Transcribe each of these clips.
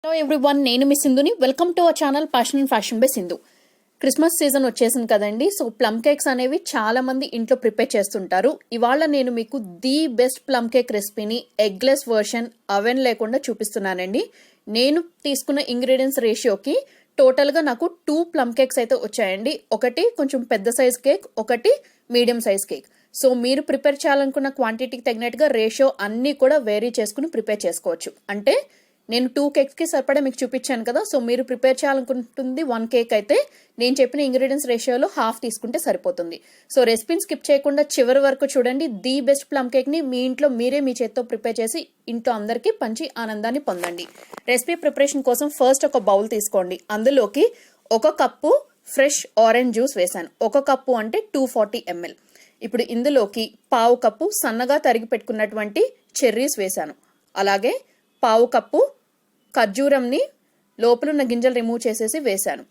Hello everyone, నేను మీ సింధుని. Welcome to our channel passion and fashion by Sindhu. Christmas season వచ్చేసింది కదండి. సో ప్లమ్ కేక్స్ అనేవి చాలా మంది ఇంట్లో ప్రిపేర్ చేస్తుంటారు. ఇవాళ నేను మీకు ది బెస్ట్ ప్లమ్ కేక్ రెసిపీని ఎగ్లెస్ వర్షన్ అవెన్ లేకుండా చూపిస్తున్నానండి. నేను తీసుకున్న ఇంగ్రీడియంట్స్ రేషియోకి టోటల్గా నాకు 2 ప్లమ్ కేక్స్ అయితే వచ్చాయండి. ఒకటి కొంచెం పెద్ద సైజ్ కేక్, ఒకటి మీడియం సైజ్ కేక్. సో మీరు ప్రిపేర్ చేయాలనుకున్న క్వాంటిటీకి తగినట్టుగా రేషియో అన్నీ కూడా వేరీ చేసుకుని ప్రిపేర్ చేసుకోవచ్చు. అంటే నేను 2 కేక్స్కి సరిపడా మీకు చూపించాను కదా. సో మీరు ప్రిపేర్ చేయాలనుకుంటుంది 1 కేక్ అయితే నేను చెప్పిన ఇంగ్రీడియంట్స్ రేషియోలో హాఫ్ తీసుకుంటే సరిపోతుంది. సో రెసిపీని స్కిప్ చేయకుండా చివరి వరకు చూడండి. ది బెస్ట్ ప్లమ్ కేక్ని మీ ఇంట్లో మీరే మీ చేత్తో ప్రిపేర్ చేసి ఇంట్లో అందరికీ పంచి ఆనందాన్ని పొందండి. రెసిపీ ప్రిపరేషన్ కోసం ఫస్ట్ ఒక బౌల్ తీసుకోండి. అందులోకి 1 కప్పు ఫ్రెష్ ఆరెంజ్ జ్యూస్ వేసాను. 1 కప్పు అంటే 240 ml. ఇప్పుడు ఇందులోకి 1/2 కప్పు సన్నగా తరిగి పెట్టుకున్నటువంటి చెర్రీస్ వేసాను. అలాగే 1/2 కప్పు ఖర్జూరంని లోపలున్న గింజలు రిమూవ్ చేసేసి వేశాను.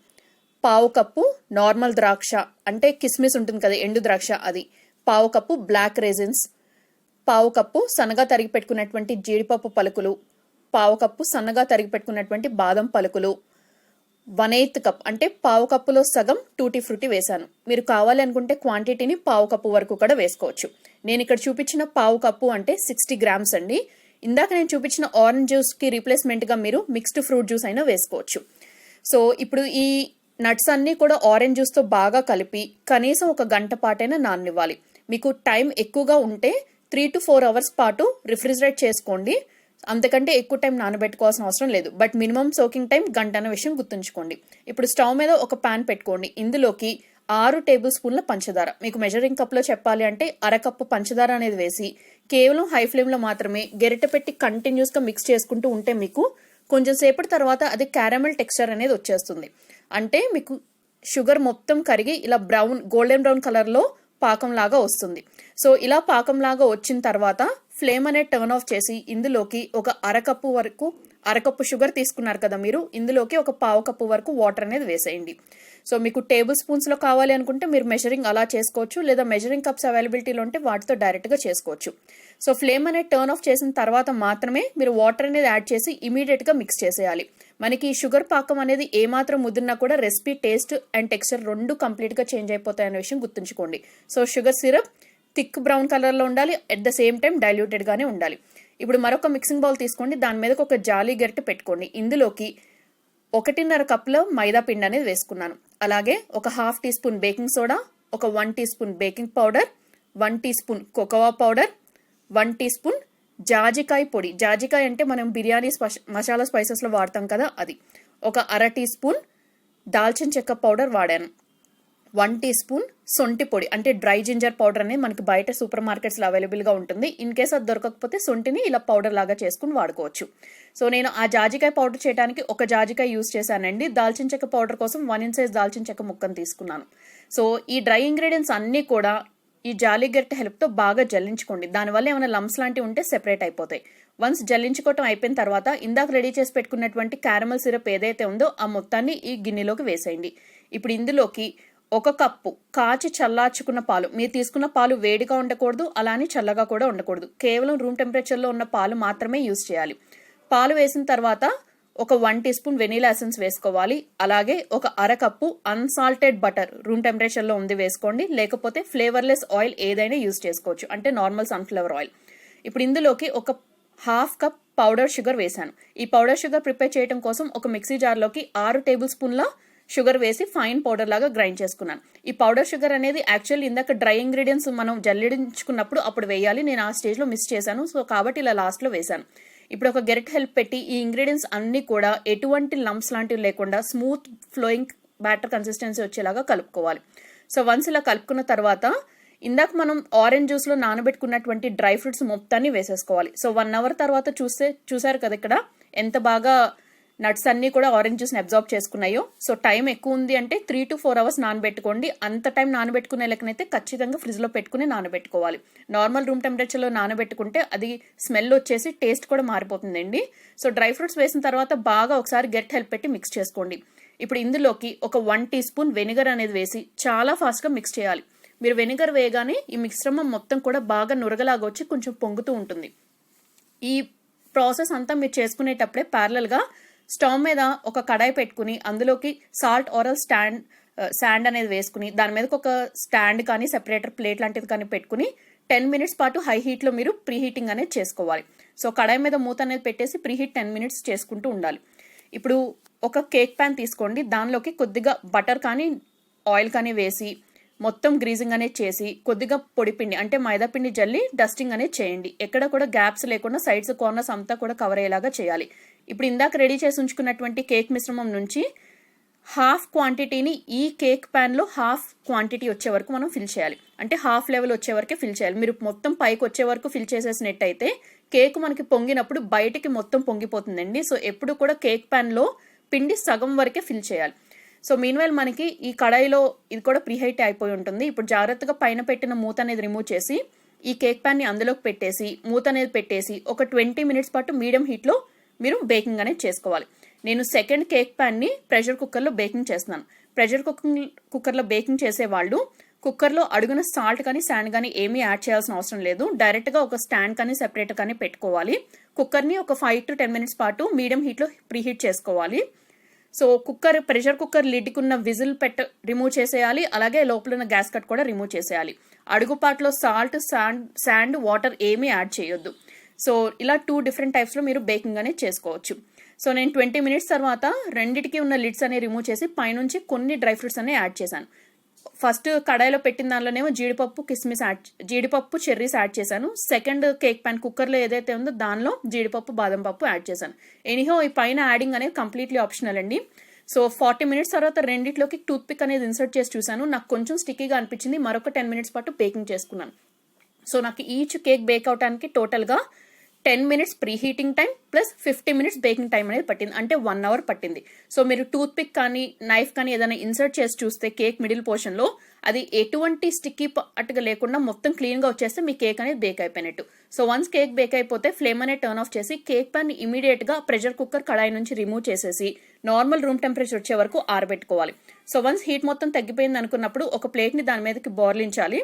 1/2 కప్పు నార్మల్ ద్రాక్ష అంటే కిస్మిస్ ఉంటుంది కదా, ఎండు ద్రాక్ష, అది. 1/2 కప్పు బ్లాక్ రేజిన్స్, 1/2 కప్పు సన్నగా తరిగి పెట్టుకున్నటువంటి జీడిపప్పు పలుకులు, 1/2 కప్పు సన్నగా తరిగి పెట్టుకున్నటువంటి బాదం పలుకులు, 1/8 కప్ అంటే 1/2 కప్పులో సగం టూటీ ఫ్రూటీ వేశాను. మీరు కావాలి అనుకుంటే క్వాంటిటీని 1/2 కప్పు వరకు కూడా వేసుకోవచ్చు. నేను ఇక్కడ చూపించిన 1/2 కప్పు అంటే 60 grams అండి. ఇందాక నేను చూపించిన ఆరెంజ్ జ్యూస్కి రీప్లేస్మెంట్గా మీరు మిక్స్డ్ ఫ్రూట్ జ్యూస్ అయినా వేసుకోవచ్చు. సో ఇప్పుడు ఈ నట్స్ అన్నీ కూడా ఆరెంజ్ జ్యూస్తో బాగా కలిపి కనీసం 1 గంట పాటైనా నాననివ్వాలి. మీకు టైం ఎక్కువగా ఉంటే 3 to 4 hours పాటు రిఫ్రిజిరేట్ చేసుకోండి. అంతకంటే ఎక్కువ టైం నానబెట్టుకోవాల్సిన అవసరం లేదు. బట్ మినిమం సోకింగ్ టైం గంట అనే విషయం గుర్తుంచుకోండి. ఇప్పుడు స్టవ్ మీద ఒక ప్యాన్ పెట్టుకోండి. ఇందులోకి 6 టేబుల్ స్పూన్ల పంచదార, మీకు మెజరింగ్ కప్లో చెప్పాలి అంటే 1/2 కప్పు పంచదార అనేది వేసి కేవలం హై ఫ్లేమ్లో మాత్రమే గెరిట పెట్టి కంటిన్యూస్గా మిక్స్ చేసుకుంటూ ఉంటే మీకు కొంచెం సేపటి తర్వాత అది క్యారమెల్ టెక్స్చర్ అనేది వచ్చేస్తుంది. అంటే మీకు షుగర్ మొత్తం కరిగి ఇలా గోల్డెన్ బ్రౌన్ కలర్లో పాకంలాగా వస్తుంది. సో ఇలా పాకంలాగా వచ్చిన తర్వాత ఫ్లేమ్ అనేది టర్న్ ఆఫ్ చేసి ఇందులోకి ఒక 1/2 కప్పు షుగర్ తీసుకున్నారు కదా మీరు, ఇందులోకి ఒక 1/2 కప్పు వరకు వాటర్ అనేది వేసేయండి. సో మీకు టేబుల్ స్పూన్స్లో కావాలి అనుకుంటే మీరు మెజరింగ్ అలా చేసుకోవచ్చు, లేదా మెజరింగ్ కప్స్ అవైలబిలిటీలో ఉంటే వాటితో డైరెక్ట్గా చేసుకోవచ్చు. సో ఫ్లేమ్ అనేది టర్న్ ఆఫ్ చేసిన తర్వాత మాత్రమే మీరు వాటర్ అనేది యాడ్ చేసి ఇమీడియట్గా మిక్స్ చేసేయాలి. మనకి ఈ షుగర్ పాకం అనేది ఏమాత్రం ముదిరినా కూడా రెసిపీ టేస్ట్ అండ్ టెక్స్చర్ రెండు కంప్లీట్గా చేంజ్ అయిపోతాయనే విషయం గుర్తుంచుకోండి. So sugar syrup thick brown కలర్లో ఉండాలి, అట్ ద సేమ్ టైం డైల్యూటెడ్గానే ఉండాలి. ఇప్పుడు మరొక మిక్సింగ్ బౌల్ తీసుకోండి. దాని మీదకి ఒక జాలీ గరిటె పెట్టుకోండి. ఇందులోకి 1.5 కప్పుల మైదా పిండి అనేది వేసుకున్నాను. అలాగే ఒక 1/2 టీ స్పూన్ బేకింగ్ సోడా, ఒక 1 teaspoon baking powder, 1 teaspoon cocoa powder, 1 teaspoon జాజికాయ పొడి. జాజికాయ అంటే మనం బిర్యానీ మసాలా స్పైసెస్లో వాడతాం కదా, అది. ఒక 1/2 టీ స్పూన్ దాల్చిన చెక్క పౌడర్ వాడాను. 1 టీ స్పూన్ సొంటి పొడి అంటే డ్రై జింజర్ పౌడర్ అనేది మనకి బయట సూపర్ మార్కెట్స్లో అవైలబుల్గా ఉంటుంది. ఇన్ కేస్ అది దొరకకపోతే సొంటిని ఇలా పౌడర్ లాగా చేసుకుని వాడుకోవచ్చు. సో నేను ఆ జాజికాయ పౌడర్ చేయడానికి ఒక జాజికాయ యూజ్ చేశానండి. దాల్చిన చెక్క పౌడర్ కోసం 1 inch సైజ్ దాల్చిన చెక్క ముక్కను తీసుకున్నాను. సో ఈ డ్రై ఇంగ్రీడియంట్స్ అన్నీ కూడా ఈ జాలీ గరిటె హెల్ప్తో బాగా జల్లించుకోండి. దానివల్ల ఏమైనా లంప్స్ లాంటివి ఉంటే సెపరేట్ అయిపోతాయి. వన్స్ జల్లించుకోవటం అయిపోయిన తర్వాత ఇందాక రెడీ చేసి పెట్టుకున్నటువంటి క్యారమల్ సిరప్ ఏదైతే ఉందో ఆ మొత్తాన్ని ఈ గిన్నెలోకి వేసేయండి. ఇప్పుడు ఇందులోకి 1 కప్పు కాచి చల్లార్చుకున్న పాలు, మీరు తీసుకున్న పాలు వేడిగా ఉండకూడదు, అలానే చల్లగా కూడా ఉండకూడదు. కేవలం రూమ్ టెంపరేచర్లో ఉన్న పాలు మాత్రమే యూజ్ చేయాలి. పాలు వేసిన తర్వాత ఒక 1 టీ స్పూన్ వెనీలా ఎసెన్స్ వేసుకోవాలి. అలాగే ఒక 1/2 కప్పు అన్సాల్టెడ్ బటర్ రూమ్ టెంపరేచర్లో ఉంది వేసుకోండి, లేకపోతే ఫ్లేవర్లెస్ ఆయిల్ ఏదైనా యూజ్ చేసుకోవచ్చు, అంటే నార్మల్ సన్ఫ్లవర్ ఆయిల్. ఇప్పుడు ఇందులోకి ఒక 1/2 కప్ పౌడర్ షుగర్ వేసాను. ఈ పౌడర్ షుగర్ ప్రిపేర్ చేయడం కోసం ఒక మిక్సీ జార్లోకి 6 టేబుల్ స్పూన్ల షుగర్ వేసి ఫైన్ పౌడర్ లాగా గ్రైండ్ చేసుకున్నాను. ఈ పౌడర్ షుగర్ అనేది యాక్చువల్లీ ఇందాక డ్రై ఇంగ్రీడియంట్స్ మనం జల్లించుకున్నప్పుడు అప్పుడు వేయాలి, నేను ఆ స్టేజ్లో మిస్ చేశాను. సో కాబట్టి ఇలా లాస్ట్లో వేశాను. ఇప్పుడు ఒక గెరిట్ హెల్ప్ పెట్టి ఈ ఇంగ్రీడియంట్స్ అన్ని కూడా ఎటువంటి లంప్స్ లాంటివి లేకుండా స్మూత్ ఫ్లోయింగ్ బ్యాటర్ కన్సిస్టెన్సీ వచ్చేలాగా కలుపుకోవాలి. సో వన్స్ ఇలా కలుపుకున్న తర్వాత ఇందాక మనం ఆరెంజ్ జ్యూస్లో నానబెట్టుకున్నటువంటి డ్రై ఫ్రూట్స్ మొత్తాన్ని వేసేసుకోవాలి. సో 1 hour తర్వాత చూసారు కదా ఇక్కడ ఎంత బాగా నట్స్ అన్నీ కూడా ఆరెంజ్ జ్యూస్ని అబ్జార్బ్ చేసుకున్నాయో. సో టైం ఎక్కువ ఉంది అంటే 3 to 4 hours నానబెట్టుకోండి. అంత టైం నానబెట్టుకునే లెక్కనైతే ఖచ్చితంగా ఫ్రిడ్జ్లో పెట్టుకుని నానబెట్టుకోవాలి. నార్మల్ రూమ్ టెంపరేచర్లో నానబెట్టుకుంటే అది స్మెల్ వచ్చేసి టేస్ట్ కూడా మారిపోతుందండి. సో డ్రై ఫ్రూట్స్ వేసిన తర్వాత బాగా ఒకసారి గెట్ హెల్ప్ పెట్టి మిక్స్ చేసుకోండి. ఇప్పుడు ఇందులోకి ఒక 1 టీ స్పూన్ వెనిగర్ అనేది వేసి చాలా ఫాస్ట్గా మిక్స్ చేయాలి. మీరు వెనిగర్ వేయగానే ఈ మిశ్రమం మొత్తం కూడా బాగా నురగలాగా వచ్చి కొంచెం పొంగుతూ ఉంటుంది. ఈ ప్రాసెస్ అంతా మీరు చేసుకునేటప్పుడే ప్యారలల్గా స్టవ్ మీద ఒక కడాయి పెట్టుకుని అందులోకి సాల్ట్ ఆర్ శాండ్ అనేది వేసుకుని దాని మీదకి ఒక స్టాండ్ కానీ సెపరేటర్ ప్లేట్ లాంటిది కానీ పెట్టుకుని 10 minutes పాటు హై హీట్లో మీరు ప్రీహీటింగ్ అనేది చేసుకోవాలి. సో కడాయి మీద మూత అనేది పెట్టేసి ప్రీహీట్ 10 minutes చేసుకుంటూ ఉండాలి. ఇప్పుడు ఒక కేక్ ప్యాన్ తీసుకోండి, దానిలోకి కొద్దిగా బటర్ కానీ ఆయిల్ కానీ వేసి మొత్తం గ్రీజింగ్ అనేది చేసి కొద్దిగా పొడిపిండి అంటే మైదా పిండి జల్లి డస్టింగ్ అనేది చేయండి. ఎక్కడ కూడా గ్యాప్స్ లేకుండా సైడ్స్ కార్నర్స్ అంతా కూడా కవర్ అయ్యేలాగా చేయాలి. ఇప్పుడు ఇందాక రెడీ చేసి ఉంచుకున్నటువంటి కేక్ మిశ్రమం నుంచి హాఫ్ క్వాంటిటీని ఈ కేక్ ప్యాన్లో హాఫ్ క్వాంటిటీ వచ్చే వరకు మనం ఫిల్ చేయాలి. అంటే హాఫ్ లెవెల్ వచ్చే వరకే ఫిల్ చేయాలి. మీరు మొత్తం పైకి వచ్చే వరకు ఫిల్ చేసేసినట్టయితే కేక్ మనకి పొంగినప్పుడు బయటికి మొత్తం పొంగిపోతుందండి. సో ఎప్పుడు కూడా కేక్ ప్యాన్లో పిండి సగం వరకే ఫిల్ చేయాలి. సో మీన్వైల్ మనకి ఈ కడాయిలో ఇది కూడా ప్రీహీట్ అయిపోయి ఉంటుంది. ఇప్పుడు జాగ్రత్తగా పైన పెట్టిన మూత అనేది రిమూవ్ చేసి ఈ కేక్ ప్యాన్ని అందులోకి పెట్టేసి మూత అనేది పెట్టేసి ఒక 20 minutes పాటు మీడియం హీట్లో మీరు బేకింగ్ అనేది చేసుకోవాలి. నేను సెకండ్ కేక్ ప్యాన్ని ప్రెషర్ కుక్కర్లో బేకింగ్ చేస్తున్నాను. ప్రెషర్ కుక్కర్లో బేకింగ్ చేసేవాళ్ళు కుక్కర్లో అడుగున సాల్ట్ కానీ శాండ్ కానీ ఏమీ యాడ్ చేయాల్సిన అవసరం లేదు. డైరెక్ట్గా ఒక స్టాండ్ కానీ సెపరేటర్ కానీ పెట్టుకోవాలి. కుక్కర్ని ఒక 5 to 10 minutes పాటు మీడియం హీట్లో ప్రీహీట్ చేసుకోవాలి. సో ప్రెషర్ కుక్కర్ లిడ్కున్న విజిల్ రిమూవ్ చేసేయాలి. అలాగే లోపల ఉన్న గ్యాస్ కట్ కూడా రిమూవ్ చేసేయాలి. అడుగుపాట్లో సాల్ట్ శాండ్ వాటర్ ఏమీ యాడ్ చేయొద్దు. సో ఇలా 2 different టైప్స్లో మీరు బేకింగ్ అనేది చేసుకోవచ్చు. సో నేను 20 minutes తర్వాత రెండిటికి ఉన్న లిడ్స్ అనేవి రిమూవ్ చేసి పైనుంచి కొన్ని డ్రై ఫ్రూట్స్ అనేవి యాడ్ చేశాను. ఫస్ట్ కడాయిలో పెట్టిన దానిలోనేమో జీడిపప్పు చెర్రీస్ యాడ్ చేశాను. సెకండ్ కేక్ ప్యాన్ కుక్కర్లో ఏదైతే ఉందో దానిలో జీడిపప్పు బాదం పప్పు యాడ్ చేశాను. ఎనీహో ఈ పైన యాడింగ్ అనేది కంప్లీట్లీ ఆప్షనల్ అండి. సో 40 minutes తర్వాత రెండిట్లోకి టూత్ పిక్ అనేది ఇన్సర్ట్ చేసి చూశాను. నాకు కొంచెం స్టిక్కీగా అనిపించింది. మరొక 10 minutes పాటు బేకింగ్ చేసుకున్నాను. సో నాకు ఈచ్ కేక్ బేక్ అవడానికి టోటల్గా 10 minutes preheating time plus 50 minutes baking time అనేది పట్టింది. అంటే 1 hour పట్టింది. సో మీరు టూత్ పిక్ కానీ నైఫ్ కానీ ఏదైనా ఇన్సర్ట్ చేసి చూస్తే కేక్ మిడిల్ పోర్షన్లో అది ఎటువంటి స్టిక్కీ అట్టుగా లేకుండా మొత్తం క్లీన్గా వచ్చేస్తే మీ కేక్ అనేది బేక్ అయిపోయినట్టు. సో వన్స్ కేక్ బేక్ అయిపోతే ఫ్లేమ్ అనేది టర్న్ ఆఫ్ చేసి కేక్ ప్యాన్ ఇమీడియట్గా ప్రెషర్ కుక్కర్ కడాయి నుంచి రిమూవ్ చేసేసి నార్మల్ రూమ్ టెంపరేచర్ వచ్చే వరకు ఆరబెట్టుకోవాలి. సో వన్స్ హీట్ మొత్తం తగ్గిపోయింది అనుకున్నప్పుడు ఒక ప్లేట్ని దాని మీదకి బోర్లించాలి.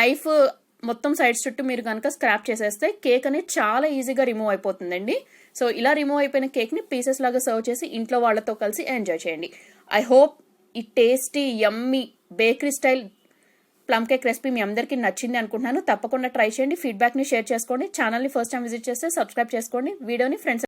నైఫ్ మొత్తం సైడ్స్ చుట్టూ మీరు కనుక స్క్రాప్ చేసేస్తే కేక్ అనేది చాలా ఈజీగా రిమూవ్ అయిపోతుందండి. సో ఇలా రిమూవ్ అయిపోయిన కేక్ని పీసెస్ లాగా సర్వ్ చేసి ఇంట్లో వాళ్ళతో కలిసి ఎంజాయ్ చేయండి. ఐ హోప్ ఈ tasty yummy bakery style plum cake recipe మీ అందరికీ నచ్చింది అనుకుంటున్నాను. తప్పకుండా ట్రై చేయండి. ఫీడ్బ్యాక్ని షేర్ చేసుకోండి. ఛానల్ని ఫస్ట్ టైం విజిట్ చేస్తే సబ్స్క్రైబ్ చేసుకోండి. వీడియోని ఫ్రెండ్స్